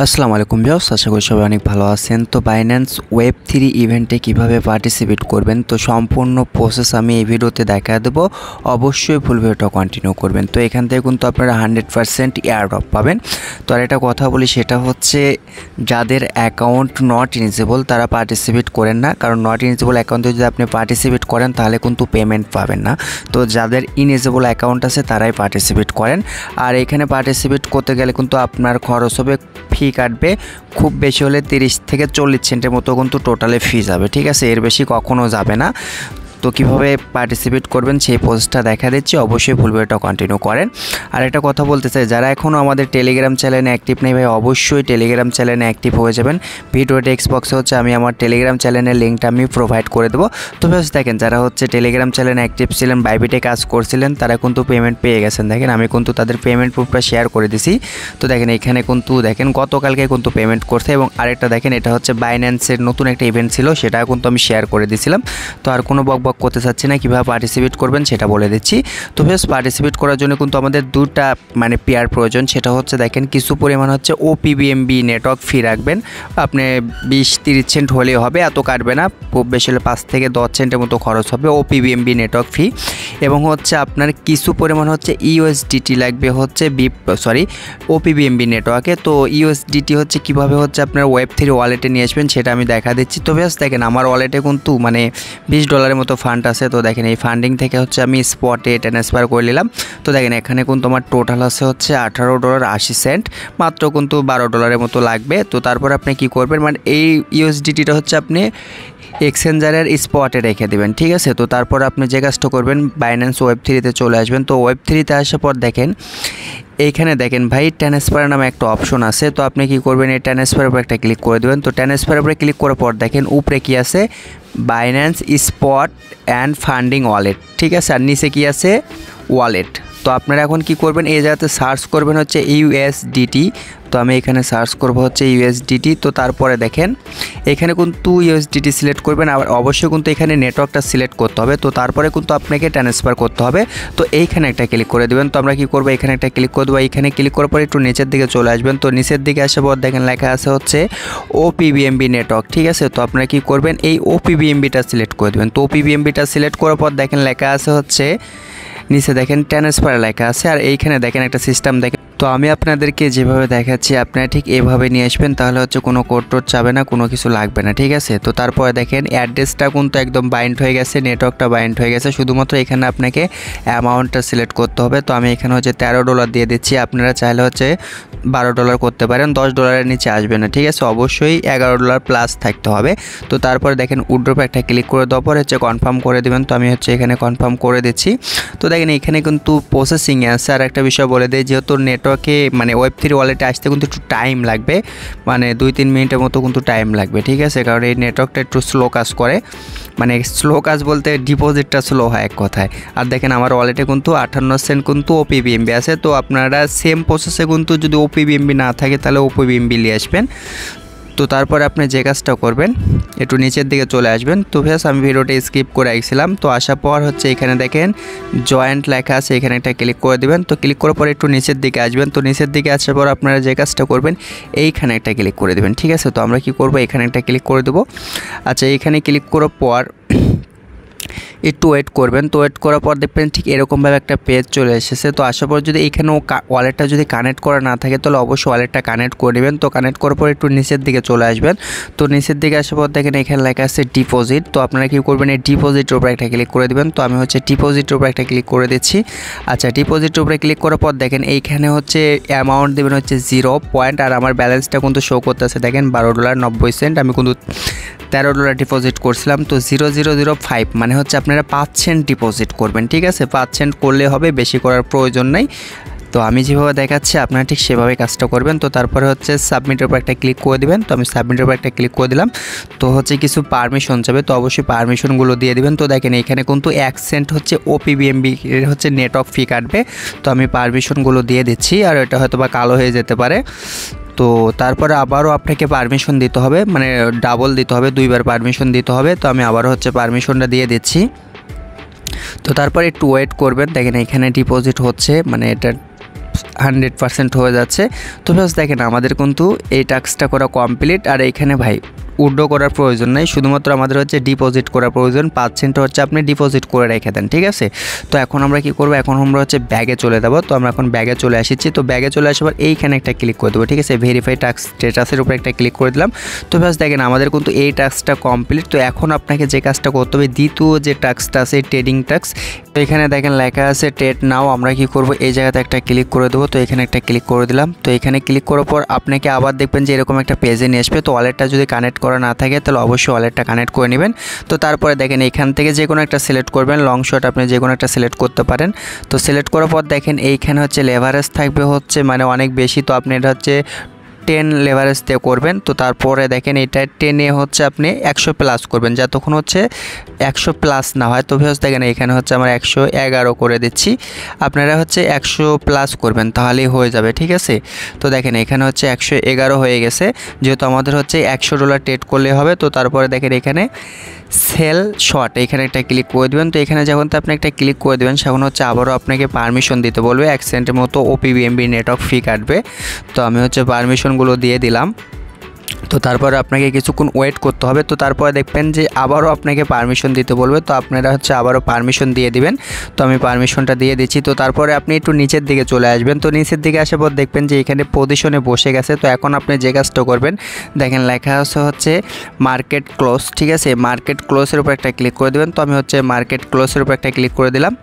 আসসালামু আলাইকুম ভিউয়ার্স, আশা করি সবাই অনেক ভালো আছেন। তো বাইন্যান্স ওয়েব3 ইভেন্টে কিভাবে পার্টিসিপেট করবেন তো সম্পূর্ণ প্রসেস আমি এই ভিডিওতে দেখা দেবো। অবশ্যই ফুল ভিডিওটা কন্টিনিউ করবেন। তো এখান থেকে কিন্তু আপনারা 100% এয়ারড্রপ পাবেন। তো আর একটা কথা বলি, সেটা হচ্ছে যাদের অ্যাকাউন্ট নট ইলিজিবল তারা পার্টিসিপেট করেন না, কারণ নট ইলিজিবল অ্যাকাউন্টে যদি আপনি পার্টিসিপেট করেন তাহলে কিন্তু পেমেন্ট পাবেন না। তো যাদের ইনএলিজিবল অ্যাকাউন্ট আছে তারাই পার্টিসিপেট করেন। আর এখানে পার্টিসিপেট করতে গেলে কিন্তু আপনার খরচ হবে, ফি কাটবে খুব বেশি হলে 30 থেকে 40 সেন্টের মতো কিন্তু টোটালে ফি যাবে, ঠিক আছে? এর বেশি কখনো যাবে না। তো কীভাবে পার্টিসিপেট করবেন সেই পোস্টটা দেখা দিচ্ছি, অবশ্যই ফুল ভিডিওটা কন্টিনিউ করেন। আর একটা কথা বলতে চাই, যারা এখনও আমাদের টেলিগ্রাম চ্যানেলে অ্যাক্টিভ নেই ভাই, অবশ্যই টেলিগ্রাম চ্যানেলে অ্যাক্টিভ হয়ে যাবেন। ভিডিও টেক্সট বক্সে হচ্ছে আমি আমার টেলিগ্রাম চ্যানেলের লিঙ্কটা আমি প্রোভাইড করে দেবো। তো বেশ দেখেন, যারা হচ্ছে টেলিগ্রাম চ্যানেলে অ্যাক্টিভ ছিলেন, বাইবিটে কাজ করছিলেন, তারা কিন্তু পেমেন্ট পেয়ে গেছেন। দেখেন আমি কিন্তু তাদের পেমেন্ট প্রুফটা শেয়ার করে দিছি। তো দেখেন এখানে কিন্তু দেখেন গতকালকে কিন্তু পেমেন্ট করছে। এবং আরেকটা দেখেন, এটা হচ্ছে বাইন্যান্সের নতুন একটা ইভেন্ট ছিল, সেটা কিন্তু আমি শেয়ার করে দিয়েছিলাম। তো আর কোনো বক করতে চাচ্ছি না, কীভাবে পার্টিসিপেট করবেন সেটা বলে দিচ্ছি। তো বেশ পার্টিসিপেট করার জন্য কিন্তু আমাদের দুটা পেয়ার প্রয়োজন। সেটা হচ্ছে দেখেন কিছু পরিমাণ হচ্ছে ওপিবিএমবি নেটওয়ার্ক ফি রাখবেন। আপনি 20-30 সেন্ট হলেই হবে, এত কাটবে না। খুব বেশি হলে 5 থেকে 10 সেন্টের মতো খরচ হবে ওপিবিএমবি নেটওয়ার্ক ফি। এবং হচ্ছে আপনার কিছু পরিমাণ হচ্ছে ইউএসডিটি লাগবে হচ্ছে ওপিবিএমবি নেটওয়ার্কে। তো ইউএসডিটি হচ্ছে কীভাবে হচ্ছে আপনার ওয়েব3 ওয়ালেটে নিয়ে আসবেন সেটা আমি দেখা দিচ্ছি। তো বেশ দেখেন আমার ওয়ালেটে কিন্তু $20 মতো ফান্ড আছে। তো দেখেন এই ফান্ডিং থেকে হচ্ছে আমি স্পটে ট্রান্সফার করে নিলাম। তো দেখেন এখানে কিন্তু আমার টোটাল আছে হচ্ছে $18.80, মাত্র কিন্তু $12 মতো লাগবে। তো তারপর আপনি কি করবেন, এই ইউএসডিটিটা হচ্ছে আপনি এক্সচেঞ্জারের স্পটে রেখে দেবেন, ঠিক আছে? তো তারপর আপনি যে কাজটা করবেন, বাইন্যান্স ওয়েব3তে চলে আসবেন। তো ওয়েব3তে আসার পর দেখেন এইখানে দেখেন ভাই ট্রান্সফার নামে একটা অপশন আছে। তো আপনি কি করবেন, এই ট্রান্সফারের উপরে একটা ক্লিক করে দেবেন। তো ট্রান্সফারের উপরে ক্লিক করার পর দেখেন উপরে কি আছে, Binance spot and funding wallet, ঠিক আছে? আর নিচে কি আছে, ওয়ালেট। তো আপনারা এখন কি করবেন, এই জায়গাতে সার্চ করবেন হচ্ছে ইউএসডিটি। তো আমি এখানে সার্চ করব হচ্ছে ইউএসডিটি। তো তারপরে দেখেন এখানে কিন্তু ইউএসডিটি সিলেক্ট করবেন। আবার অবশ্যই কিন্তু এখানে নেটওয়ার্কটা সিলেক্ট করতে হবে। তো তারপরে কিন্তু আপনাকে ট্রান্সফার করতে হবে। তো এইখানে একটা ক্লিক করে দেবেন। তো আমরা কি করব, এখানে একটা ক্লিক করে দেবো। এখানে ক্লিক করার পরে একটু নিচের দিকে চলে আসবেন। তো নিচের দিকে আসার পর দেখেন লেখা আছে হচ্ছে ওপিবিএমবি নেটওয়ার্ক, ঠিক আছে? তো আপনারা কি করবেন, এই ওপিবিএমবিটা সিলেক্ট করে দেবেন। তো ওপিবিএমবিটা সিলেক্ট করার পর দেখেন লেখা আছে হচ্ছে নিচে দেখেন ট্রান্সফার লেখা আছে। আর এইখানে দেখেন একটা সিস্টেম দেখেন। তো আমি আপনাদেরকে যেভাবে দেখাচ্ছি আপনারা ঠিক এভাবে নিয়ে আসবেন, তাহলে হচ্ছে কোনো কোড টোড চাবে না, কোনো কিছু লাগবে না, ঠিক আছে? তো তারপরে দেখেন অ্যাড্রেসটা কিন্তু একদম বাইন্ড হয়ে গেছে, নেটওয়ার্কটা বাইন্ড হয়ে গেছে। শুধুমাত্র এখানে আপনাকে অ্যামাউন্টটা সিলেক্ট করতে হবে। তো আমি এখানে হচ্ছে $13 দিয়ে দিচ্ছি। আপনারা চাইলে হচ্ছে $12 করতে পারেন, $10 নিচে আসবে না, ঠিক আছে? অবশ্যই $11 প্লাস থাকতে হবে। তো তারপরে দেখেন উইথড্রপে একটা ক্লিক করে দেওয়ার পর হচ্ছে কনফার্ম করে দেবেন। তো আমি হচ্ছে এখানে কনফার্ম করে দিচ্ছি। তো দেখেন এখানে কিন্তু প্রসেসিংয়ে আছে। আর একটা বিষয় বলে দেয়, যেহেতু নেটওয়ার্কে ওয়েব3 ওয়ালেটে আসতে কিন্তু একটু টাইম লাগবে, 2-3 মিনিটের মতো কিন্তু টাইম লাগবে, ঠিক আছে? কারণ এই নেটওয়ার্কটা একটু স্লো কাজ করে, স্লো কাজ বলতে ডিপোজিটটা স্লো হয় এক কথায়। আর দেখেন আমার ওয়ালেটে কিন্তু 58 সেন্ট কিন্তু ওপিবিএমবি আছে। তো আপনারা সেম প্রসেসে কিন্তু যদি ওপিবিএমবি না থাকে তাহলে ওপিবিএমবি নিয়ে আসবেন। তো তারপরে আপনি যে কাজটা করবেন, একটু নিচের দিকে চলে আসবেন। তো বেশ আমি ভিডিওটা স্কিপ করে আসছিলাম। তো আসার পর হচ্ছে এখানে দেখেন জয়েন্ট লেখা আছে, এখানে একটা ক্লিক করে দেবেন। তো ক্লিক করার পর একটু নিচের দিকে আসবেন। তো নিচের দিকে আসার পর আপনারা যে কাজটা করবেন, এইখানে একটা ক্লিক করে দেবেন, ঠিক আছে? তো আমরা কি করব, এখানে একটা ক্লিক করে দেবো। আচ্ছা, এইখানে ক্লিক করার পর একটু ওয়েট করবেন। তো ওয়েট করার পর দেখবেন ঠিক এরকমভাবে একটা পেজ চলে এসেছে। তো আসার পর যদি এখানেও ওয়ালেটটা যদি কানেক্ট করা না থাকে তাহলে অবশ্যই ওয়ালেটটা কানেক্ট করে নেবেন। তো কানেক্ট করার পর একটু নিচের দিকে চলে আসবেন। তো নিচের দিকে আসার পর দেখেন এখানে লেখা আছে ডিপোজিট। তো আপনারা কী করবেন, এই ডিপোজিটের উপরে একটা ক্লিক করে দেবেন। তো আমি হচ্ছে ডিপোজিটের উপরে একটা ক্লিক করে দিচ্ছি। আচ্ছা, ডিপোজিটের উপরে ক্লিক করার পর দেখেন এইখানে হচ্ছে অ্যামাউন্ট দেবেন হচ্ছে 0 পয়েন্ট। আর আমার ব্যালেন্সটা কিন্তু শো করতেছে দেখেন $12.90। আমি কিন্তু $13 ডিপোজিট করছিলাম। তো 0005 হচ্ছে আপনারা 5 সেন্ট ডিপোজিট করবেন, ঠিক আছে? 5 সেন্ট করলে হবে, বেশি করার প্রয়োজন নাই। তো আমি যেভাবে দেখাচ্ছি আপনারা ঠিক সেভাবে কাজটা করবেন। তো তারপরে হচ্ছে সাবমিটের উপর একটা ক্লিক করে দেবেন। তো আমি সাবমিটের উপর একটা ক্লিক করে দিলাম। তো হচ্ছে কিছু পারমিশন যাবে, তো অবশ্যই পারমিশনগুলো দিয়ে দেবেন। তো দেখেন এখানে কিন্তু 1 সেন্ট হচ্ছে ওপিবিএমবি হচ্ছে নেটওয়ার্ক ফি কাটবে। তো আমি পারমিশনগুলো দিয়ে দিচ্ছি। আর এটা হয়তো বা কালো হয়ে যেতে পারে। তো তারপরে আবারও আপনাকে পারমিশন দিতে হবে, ডাবল দিতে হবে, 2বার পারমিশন দিতে হবে। তো আমি আবারও হচ্ছে পারমিশনটা দিয়ে দিচ্ছি। তো তারপরে একটু ওয়েট করবেন। দেখেন এখানে ডিপোজিট হচ্ছে, এটা 100% হয়ে যাচ্ছে। তো ভিউয়ার্স দেখেন আমাদের কিন্তু এই টাস্কটা করা কমপ্লিট। আর এইখানে ভাই উইথড্র করার প্রয়োজন নেই, শুধুমাত্র আমাদের হচ্ছে ডিপোজিট করার প্রয়োজন। 5 সেন্ট হচ্ছে আপনি ডিপোজিট করে রেখে দেন, ঠিক আছে। তো এখন আমরা কি করব, এখন আমরা হচ্ছে ব্যাগে চলে যাব। তো আমরা এখন ব্যাগে চলে এসেছি। তো ব্যাগে চলে আসার পর এইখানে একটা ক্লিক করে দেবো, ঠিক আছে। ভেরিফাই টাস্ক স্ট্যাটাসের উপর একটা ক্লিক করে দিলাম। তো ব্যাস দেখেন আমাদের কিন্তু এই টাস্কটা কমপ্লিট। তো এখন আপনাকে যে কাজটা করতে হবে, দ্বিতীয় যে টাস্কটা আছে ট্রেডিং টাস্ক, তো এখানে দেখেন লেখা আছে ট্রেড নাও। আমরা কি করব, এই জায়গাতে একটা ক্লিক করে দেবো। তো এখানে একটা ক্লিক করে দিলাম। তো এখানে ক্লিক করার পর আপনাকে আবার দেখবেন যে এরকম একটা পেজে নিয়ে আসবে। তো ওয়ালেটটা যদি কানেক্ট করা না থাকে তাহলে অবশ্যই ওয়ালেটটা কানেক্ট করে নেবেন। তো তারপরে দেখেন এখান থেকে যে কোনো একটা সিলেক্ট করবেন, লং শট আপনি যে কোনো একটা সিলেক্ট করতে পারেন। তো সিলেক্ট করার পর দেখেন এইখানে হচ্ছে লেভারেজ থাকবে হচ্ছে মানে অনেক বেশি। তো আপনি এটা হচ্ছে 10 লেভারেজ দিয়ে করবেন। তো তারপরে দেখেন এটা 10 হচ্ছে আপনি 100 প্লাস করবেন, যতক্ষণ হচ্ছে 100 প্লাস না হয়। তো ভিউয়ার্স দেখেন এখানে হচ্ছে আমরা 111 করে দিচ্ছি, আপনারা হচ্ছে 100 প্লাস করবেন তাহলেই হয়ে যাবে, ঠিক আছে। তো দেখেন এখানে হচ্ছে 111 হয়ে গেছে, যেহেতু আমাদের হচ্ছে $100 ট্রেড করলে হবে। তো তারপরে দেখেন এখানে সেল শর্ট এখানে একটা ক্লিক করে দেবেন। তো এখানে যখন তো আপনি একটা ক্লিক করে দেবেন সেখন হচ্ছে আবারও আপনাকে পারমিশন দিতে বলবে, 1 সেন্টের মতো OPBMB নেটওয়ার্ক ফি কাটবে। তো আমি হচ্ছে পারমিশনগুলো দিয়ে দিলাম। তো তারপরে আপনাকে কিছুক্ষণ ওয়েট করতে হবে। তো তারপরে দেখবেন যে আবারও আপনাকে পারমিশন দিতে বলবে। তো আপনারা হচ্ছে আবারও পারমিশন দিয়ে দিবেন। তো আমি পারমিশনটা দিয়ে দিচ্ছি। তো তারপরে আপনি একটু নিচের দিকে চলে আসবেন। তো নিচের দিকে আসার পর দেখবেন যে এখানে পজিশনে বসে গেছে। তো এখন আপনি যে কাজটা করবেন, দেখেন লেখা আছে হচ্ছে মার্কেট ক্লোজ, ঠিক আছে। মার্কেট ক্লোজের উপর একটা ক্লিক করে দেবেন। তো আমি হচ্ছে মার্কেট ক্লোজের উপর একটা ক্লিক করে দিলাম।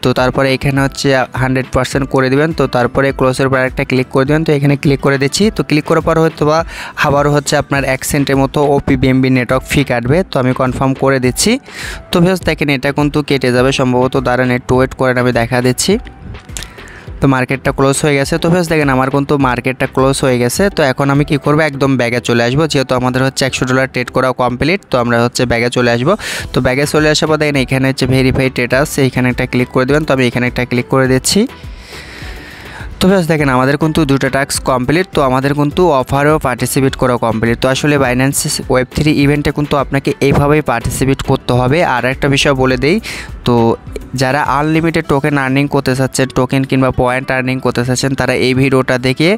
তো তারপরে এখানে হচ্ছে 100% করে দিবেন। তো তারপরে ক্লোজের উপর একটা ক্লিক করে দেবেন। তো এখানে ক্লিক করে দিচ্ছি। তো ক্লিক করার পর হয়তো বা আবারও হচ্ছে আপনার 1 সেন্টের মতো OPBMB নেটওয়ার্ক ফি কাটবে। তো আমি কনফার্ম করে দিচ্ছি। তো ভিউয়ার্স দেখেন এটা কিন্তু কেটে যাবে সম্ভবত, দাঁড়ান একটু ওয়েট করেন, আমি দেখা দিচ্ছি। তো মার্কেটটা ক্লোজ হয়ে গেছে। তো ভিউয়ার্স দেখেন আমার কিন্তু মার্কেটটা ক্লোজ হয়ে গেছে। তো এখন আমি কি করব, একদম ব্যাগে চলে আসবো, যেহেতু আমাদের হচ্ছে $100 ট্রেড করা কমপ্লিট। তো আমরা হচ্ছে ব্যাগে চলে আসবো। তো ব্যাগে চলে আসার পর দেখেন এখানে হচ্ছে ভেরিফাই স্ট্যাটাস, এইখানে একটা ক্লিক করে দেবেন। তো আমি এখানে একটা ক্লিক করে দিচ্ছি। তো ভিউয়ার্স দেখেন আমাদের কিন্তু দুটো টাস্ক কমপ্লিট। তো আমাদের কিন্তু অফারেও পার্টিসিপেট করা কমপ্লিট। তো আসলে বাইন্যান্স Web3 ইভেন্টে কিন্তু আপনাকে এইভাবেই পার্টিসিপেট করতে হবে। আর একটা বিষয় বলে দেই, তো যারা আনলিমিটেড টোকেন আর্নিং করতে চাচ্ছেন, টোকেন কিংবা পয়েন্ট আর্নিং করতে চাচ্ছেন, তারা এই ভিডিওটা দেখে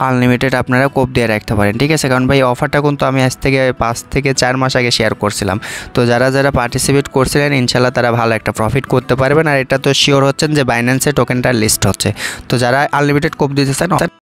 আনলিমিটেড আপনারা কোপ দিয়ে রাখতে পারেন, ঠিক আছে। কারণ ভাই অফারটা কিন্তু আমি আজ থেকে 5 থেকে 4 মাস আগে শেয়ার করছিলাম। তো যারা যারা পার্টিসিপেট করছিলেন ইনশাল্লাহ তারা ভালো একটা প্রফিট করতে পারবেন। আর এটা তো শিওর হচ্ছেন যে বাইন্যান্সে টোকেনটা লিস্ট হচ্ছে। তো যারা আনলিমিটেড কোপ দিতে চান